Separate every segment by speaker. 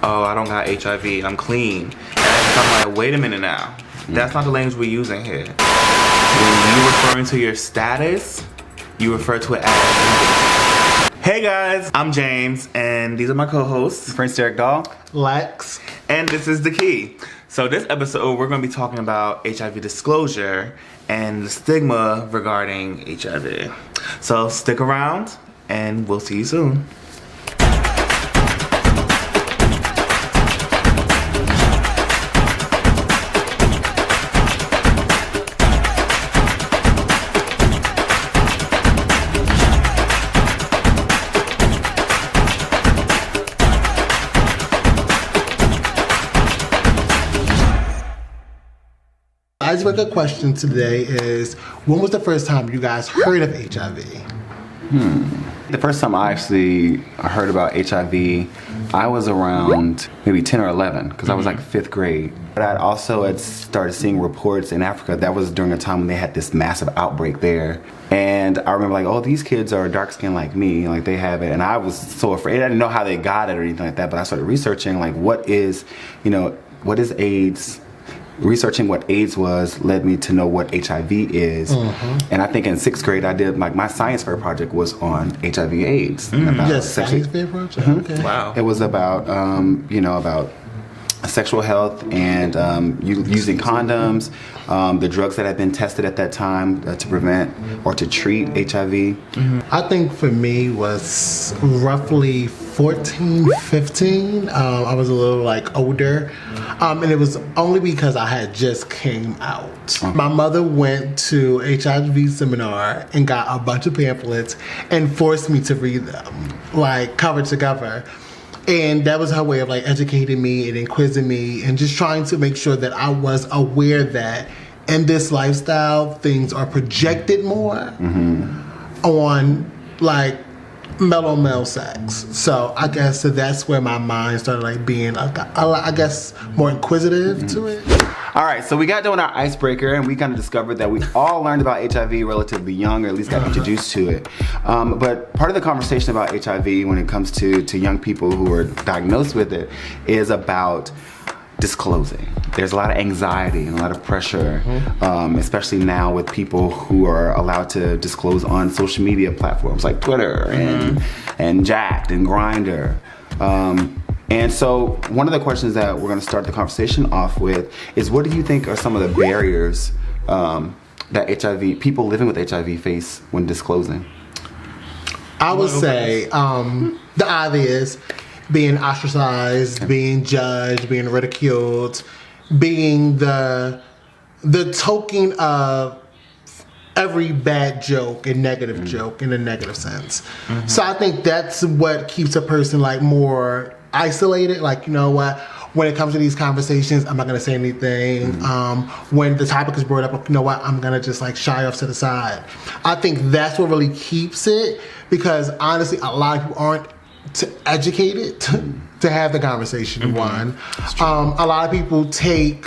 Speaker 1: oh, I don't got HIV, I'm clean. And I'm like, wait a minute now. That's not the language we're using here. When you're referring to your status, you refer to it as. Hey guys, I'm James, and these are my co-hosts,
Speaker 2: Prince Derek Dahl,
Speaker 3: Lex,
Speaker 1: and this is The Key. So this episode, we're going to be talking about HIV disclosure and the stigma regarding HIV. So stick around, and we'll see you soon.
Speaker 3: Icebreaker question today is, when was the first time you guys heard of HIV?
Speaker 2: The first time I actually heard about HIV, I was around maybe 10 or 11, because I was like 5th grade. But I also had started seeing reports in Africa. That was during a time when they had this massive outbreak there. And I remember like, oh, these kids are dark skinned like me, like they have it. And I was so afraid. I didn't know how they got it or anything like that, but I started researching like what is AIDS? Researching what AIDS was led me to know what HIV is. And I think in 6th grade I did like my science fair project was on HIV AIDS.
Speaker 3: Yes, science fair project. Okay.
Speaker 1: Wow.
Speaker 2: It was about about sexual health and using condoms, the drugs that had been tested at that time to prevent or to treat HIV.
Speaker 3: I think for me was roughly 14, 15. I was a little like older. And it was only because I had just came out. My mother went to HIV seminar and got a bunch of pamphlets and forced me to read them, like cover to cover. And that was her way of like educating me and inquisiting me and just trying to make sure that I was aware that in this lifestyle, things are projected more on like male sex. So I guess that's where my mind started like being, I guess, more inquisitive to it.
Speaker 2: All right, so we got doing our icebreaker, and we kind of discovered that we all learned about HIV relatively young, or at least got introduced to it. But part of the conversation about HIV when it comes to young people who are diagnosed with it is about disclosing. There's a lot of anxiety and a lot of pressure, especially now with people who are allowed to disclose on social media platforms like Twitter and Jack'd and Grindr. And so one of the questions that we're going to start the conversation off with is, what do you think are some of the barriers that people living with HIV face when disclosing?
Speaker 3: I would say the obvious: being ostracized, being judged, being ridiculed, being the token of every bad joke and negative joke in a negative sense. So I think that's what keeps a person like more isolated. Like, you know what? When it comes to these conversations, I'm not going to say anything. When the topic is brought up, you know what? I'm going to just like shy off to the side. I think that's what really keeps it, because honestly, a lot of people aren't educated to have the conversation. One, a lot of people take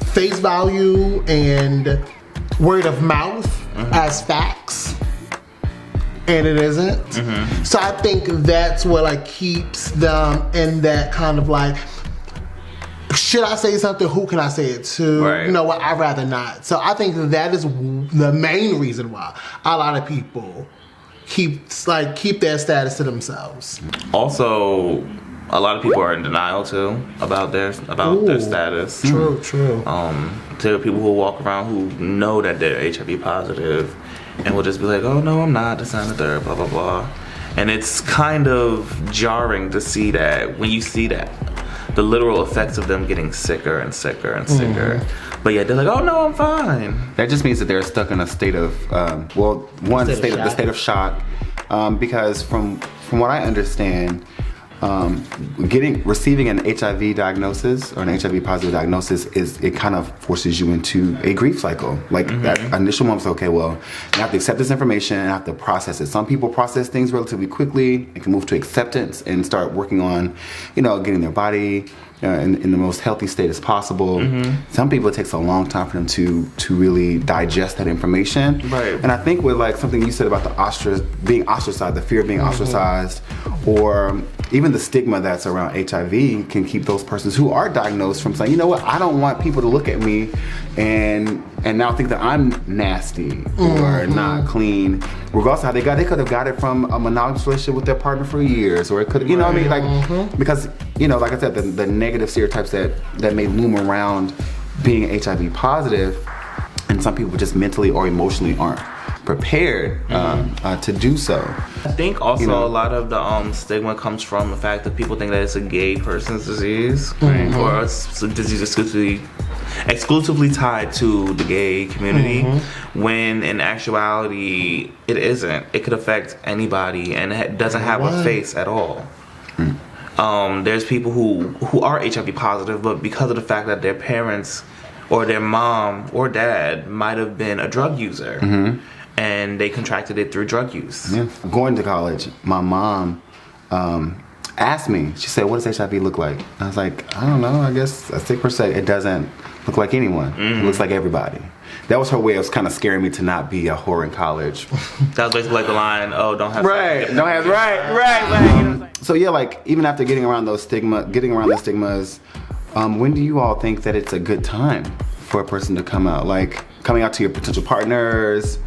Speaker 3: face value and word of mouth as facts, and it isn't. So I think that's what like keeps them in that kind of like, should I say something? Who can I say it to?
Speaker 1: Right.
Speaker 3: You know what? I'd rather not. So I think that is the main reason why a lot of people keep their status to themselves.
Speaker 1: Also, a lot of people are in denial too about their status.
Speaker 3: True.
Speaker 1: There are people who walk around who know that they're HIV positive and will just be like, oh no, I'm not, this and the third, blah blah blah. And it's kind of jarring to see that, when you see that, the literal effects of them getting sicker and sicker and sicker. But yeah, they're like, oh no, I'm fine.
Speaker 2: That just means that they're stuck in a state of, the state of shock, because from what I understand, receiving an HIV diagnosis or an HIV positive diagnosis it kind of forces you into a grief cycle. Like that initial moment's okay, well, you have to accept this information and have to process it. Some people process things relatively quickly and can move to acceptance and start working on, getting their body in the most healthy state as possible. Some people, it takes a long time for them to really digest that information.
Speaker 1: Right.
Speaker 2: And I think with like something you said about being ostracized, the fear of being ostracized, or even the stigma that's around HIV can keep those persons who are diagnosed from saying, you know what, I don't want people to look at me and now think that I'm nasty or not clean. Regardless of how they could have got it from a monogamous relationship with their partner for years, or it could have, you know what I mean? Like, because, you know, like I said, the negative stereotypes that may loom around being HIV positive, and some people just mentally or emotionally aren't prepared to do so.
Speaker 1: I think also a lot of the stigma comes from the fact that people think that it's a gay person's disease, or it's a disease exclusively tied to the gay community, when in actuality it isn't. It could affect anybody, and it doesn't have a face at all. There's people who are HIV positive, but because of the fact that their parents or their mom or dad might have been a drug user, and they contracted it through drug use.
Speaker 2: Yeah. Going to college, my mom asked me, she said, what does HIV look like? I was like, I don't know, I guess a sick person, it doesn't look like anyone. It looks like everybody. That was her way of kind of scaring me to not be a whore in college.
Speaker 1: That was basically like the line, oh, don't have
Speaker 2: right.
Speaker 1: sex.
Speaker 2: Don't have, right. Like, you know, so yeah, like even after getting around the stigmas, when do you all think that it's a good time for a person to come out? Like coming out to your potential partners?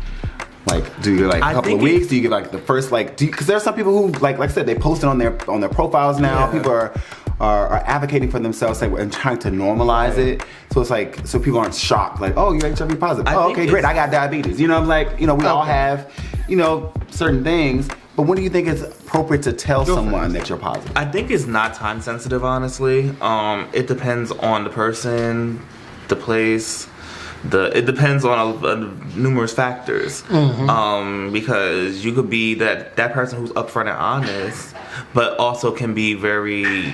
Speaker 2: Like, do you like a couple of weeks? Do you get like the first because there are some people who like I said, they post it on their profiles now. Yeah. People are advocating for themselves and trying to normalize it. So it's like, so people aren't shocked. Like, oh, you're HIV positive. Oh, okay, great. I got diabetes. You know, I'm like, you know, we all have, you know, certain things. But when do you think it's appropriate to tell someone that you're positive?
Speaker 1: I think it's not time sensitive, honestly. It depends on the person, the place. It depends on numerous factors, because you could be that person who's upfront and honest, but also can be very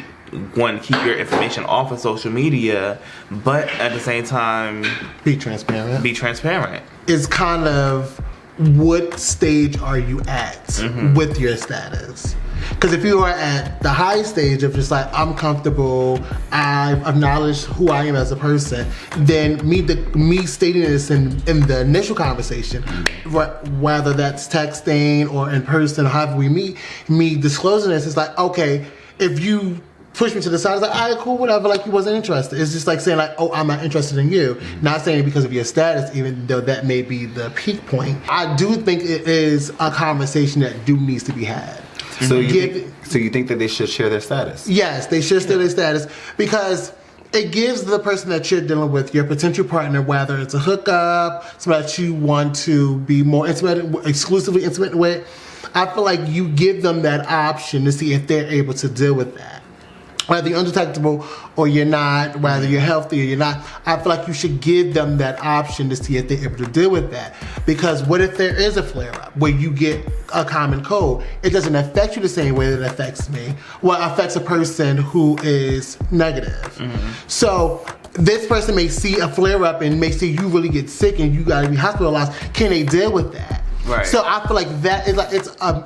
Speaker 1: want to keep your information off of social media, but at the same time
Speaker 3: be transparent. It's kind of what stage are you at with your status? Because if you are at the high stage of just like, I'm comfortable, I've acknowledged who I am as a person, then me stating this in the initial conversation, whether that's texting or in person, or however we meet, me disclosing this, is like, okay, if you push me to the side, it's like, all right, cool, whatever, like you wasn't interested. It's just like saying like, oh, I'm not interested in you. Not saying it because of your status, even though that may be the peak point. I do think it is a conversation that needs to be had.
Speaker 2: So you think that they should share their status? Yes, they should share their status, because it gives the person that you're dealing with, your potential partner, whether it's a hookup, somebody that you want to be more intimate, exclusively intimate with, I feel like you give them that option to see if they're able to deal with that. Whether you're undetectable or you're not, whether you're healthy or you're not, I feel like you should give them that option to see if they're able to deal with that. Because what if there is a flare-up where you get a common cold? It doesn't affect you the same way that it affects me. Well, it affects a person who is negative. So this person may see a flare-up and may see you really get sick and you gotta be hospitalized. Can they deal with that?
Speaker 1: Right.
Speaker 2: So I feel like that is like,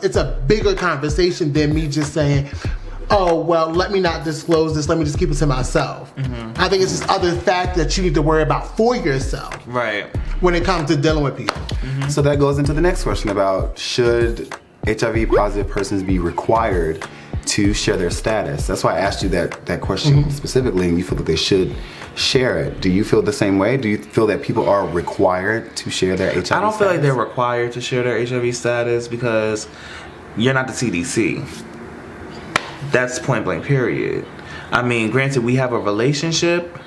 Speaker 2: it's a bigger conversation than me just saying, oh, well, let me not disclose this, let me just keep it to myself. I think it's just other factors that you need to worry about for yourself.
Speaker 1: Right.
Speaker 2: When it comes to dealing with people. So that goes into the next question about, should HIV positive persons be required to share their status? That's why I asked you that question specifically, and you feel that they should share it. Do you feel the same way? Do you feel that people are required to share their HIV status?
Speaker 1: I don't feel like they're required to share their HIV status, because you're not the CDC. That's point blank, period. I mean, granted, we have a relationship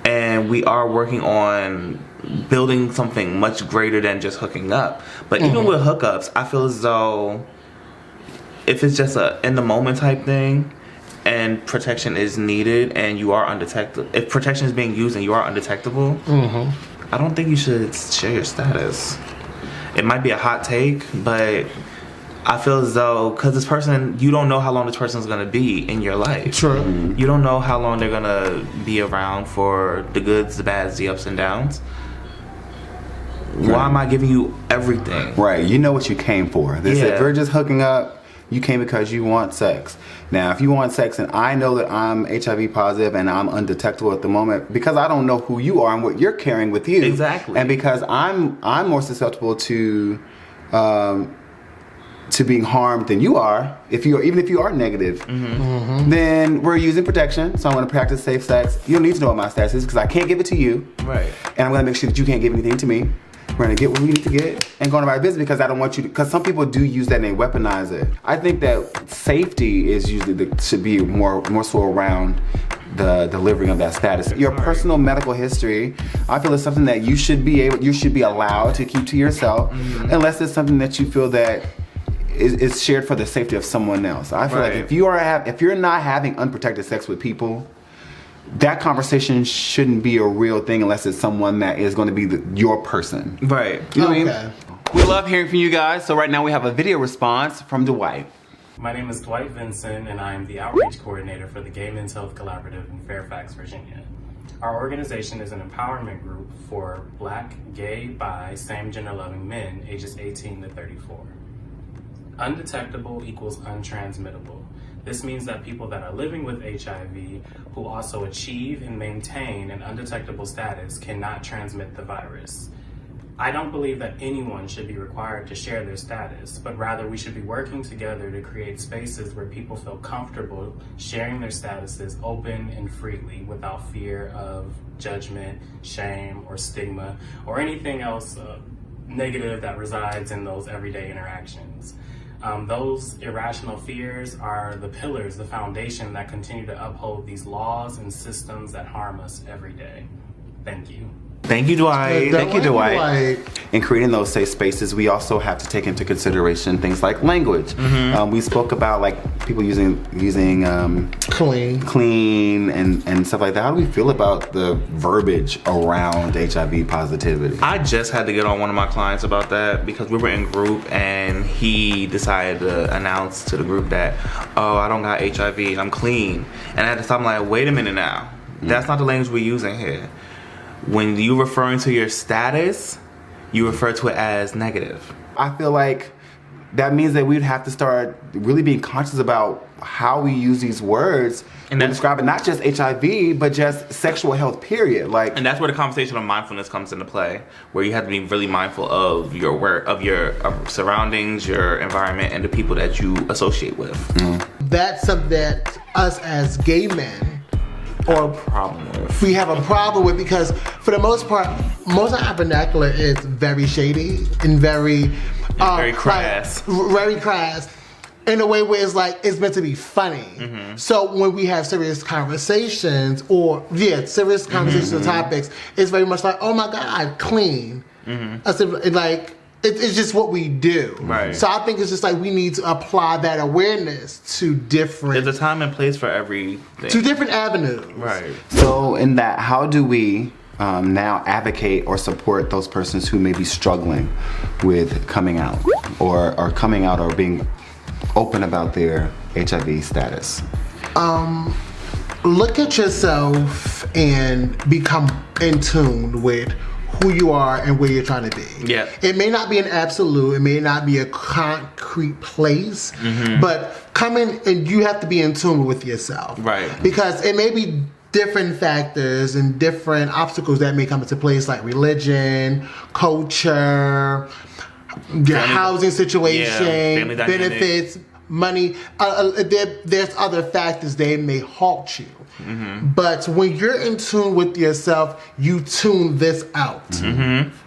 Speaker 1: and we are working on building something much greater than just hooking up. But even with hookups, I feel as though if it's just a in the moment type thing and protection is needed and you are undetectable, if protection is being used and you are undetectable, I don't think you should share your status. It might be a hot take, but I feel as though, because this person, you don't know how long this person is going to be in your life.
Speaker 3: True.
Speaker 1: You don't know how long they're going to be around for the goods, the bads, the ups and downs. Why am I giving you everything?
Speaker 2: Right. You know what you came for. They said, if we're just hooking up, you came because you want sex. Now, if you want sex and I know that I'm HIV positive and I'm undetectable at the moment, because I don't know who you are and what you're carrying with you.
Speaker 1: Exactly.
Speaker 2: And because I'm more susceptible to to being harmed than you are, even if you are negative, then we're using protection. So I'm going to practice safe sex. You don't need to know what my status is because I can't give it to you.
Speaker 1: Right.
Speaker 2: And I'm going to make sure that you can't give anything to me. We're going to get what we need to get and go on about our business because I don't want you to, because some people do use that and they weaponize it. I think that safety is usually should be more so around the delivering of that status. Your personal medical history, I feel, is something that you should be allowed to keep to yourself, unless it's something that you feel that is shared for the safety of someone else. I feel like if you're not having unprotected sex with people, that conversation shouldn't be a real thing unless it's someone that is going to be your person.
Speaker 1: Right.
Speaker 2: You know what I mean? We love hearing from you guys. So right now we have a video response from Dwight.
Speaker 4: My name is Dwight Vinson, and I am the Outreach Coordinator for the Gay Men's Health Collaborative in Fairfax, Virginia. Our organization is an empowerment group for Black, gay, bi, same-gender-loving men ages 18 to 34. Undetectable equals untransmittable. This means that people that are living with HIV who also achieve and maintain an undetectable status cannot transmit the virus. I don't believe that anyone should be required to share their status, but rather we should be working together to create spaces where people feel comfortable sharing their statuses open and freely without fear of judgment, shame, or stigma, or anything else negative that resides in those everyday interactions. Those irrational fears are the pillars, the foundation that continue to uphold these laws and systems that harm us every day. Thank you.
Speaker 1: Thank you, Dwight.
Speaker 2: Thank you, Dwight. In creating those safe spaces, we also have to take into consideration things like language. We spoke about like people using clean and stuff like that. How do we feel about the verbiage around HIV positivity?
Speaker 1: I just had to get on one of my clients about that because we were in group and he decided to announce to the group that, oh, I don't got HIV, I'm clean. And I had to stop. I'm like, wait a minute now. That's not the language we're using here. When you referring to your status, you refer to it as negative.
Speaker 2: I feel like that means that we'd have to start really being conscious about how we use these words and describe it, not just HIV, but just sexual health, period.
Speaker 1: And that's where the conversation of mindfulness comes into play, where you have to be really mindful of your work, of your surroundings, your environment, and the people that you associate with.
Speaker 3: That's something that us as gay men
Speaker 1: we
Speaker 3: have a problem with, because for the most part, most of our vernacular is very shady and very
Speaker 1: crass.
Speaker 3: Very crass. In a way where it's like it's meant to be funny. So when we have serious conversations or conversations or topics, it's very much like, oh my God, clean. I said, like, it's just what we do.
Speaker 1: Right.
Speaker 3: So I think it's just like we need to apply that awareness to different...
Speaker 1: There's a time and place for everything.
Speaker 3: To different avenues.
Speaker 1: Right.
Speaker 2: So in that, how do we now advocate or support those persons who may be struggling with coming out or coming out or being open about their HIV status?
Speaker 3: Look at yourself and become in tune with who you are and where you're trying to be.
Speaker 1: Yeah.
Speaker 3: It may not be an absolute, it may not be a concrete place, but come in and you have to be in tune with yourself.
Speaker 1: Right.
Speaker 3: Because it may be different factors and different obstacles that may come into place, like religion, culture, your housing situation, benefits, money. There's other factors that may halt you. But when you're in tune with yourself, you tune this out.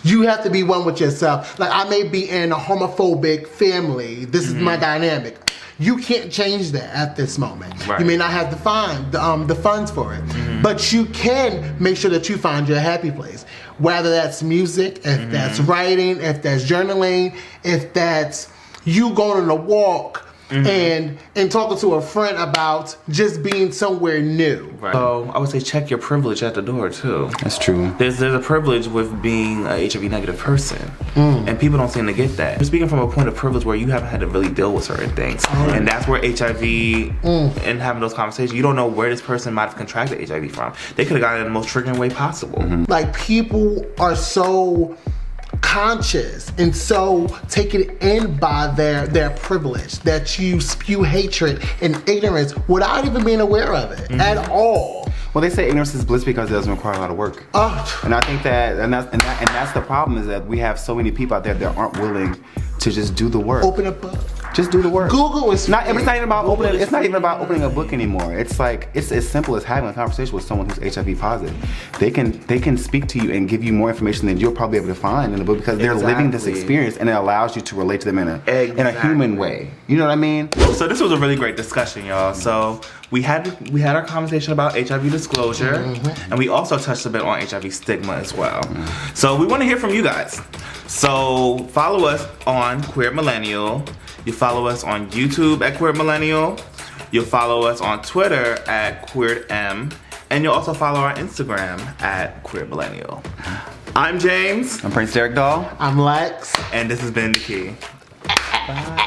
Speaker 3: You have to be one with yourself. Like, I may be in a homophobic family. This is my dynamic. You can't change that at this moment. Right. You may not have to find the funds for it. But you can make sure that you find your happy place. Whether that's music, if that's writing, if that's journaling, if that's you going on a walk, and talking to a friend about just being somewhere new.
Speaker 1: Right. So I would say check your privilege at the door too.
Speaker 2: That's true.
Speaker 1: There's a privilege with being a HIV negative person, and people don't seem to get that. You're speaking from a point of privilege where you haven't had to really deal with certain things, and that's where HIV and having those conversations, you don't know where this person might have contracted HIV from. They could have gotten it in the most triggering way possible.
Speaker 3: Like, people are so conscious and so taken in by their privilege that you spew hatred and ignorance without even being aware of it at all.
Speaker 2: Well, they say ignorance is bliss because it doesn't require a lot of work. And I think that's the problem, is that we have so many people out there that aren't willing to just do the work.
Speaker 3: Open a book.
Speaker 2: Just do the work.
Speaker 3: Google is
Speaker 2: It's not even about
Speaker 3: Google
Speaker 2: opening.
Speaker 3: is
Speaker 2: It's not even
Speaker 3: free.
Speaker 2: about opening a book anymore. It's like it's as simple as having a conversation with someone who's HIV positive. They can speak to you and give you more information than you'll probably be able to find in the book because they're living this
Speaker 1: Exactly.
Speaker 2: experience and it allows you to relate to them in a
Speaker 1: Exactly.
Speaker 2: human way. You know what I mean?
Speaker 1: So this was a really great discussion, y'all. So we had our conversation about HIV disclosure, and we also touched a bit on HIV stigma as well. So we want to hear from you guys. So follow us on Queer Millennial. You follow us on YouTube at Queer Millennial. You'll follow us on Twitter at QueerM, and you'll also follow our Instagram at Queer Millennial. I'm James,
Speaker 2: I'm Prince Derek Doll.
Speaker 3: I'm Lex.
Speaker 1: and this has been The Key. Bye.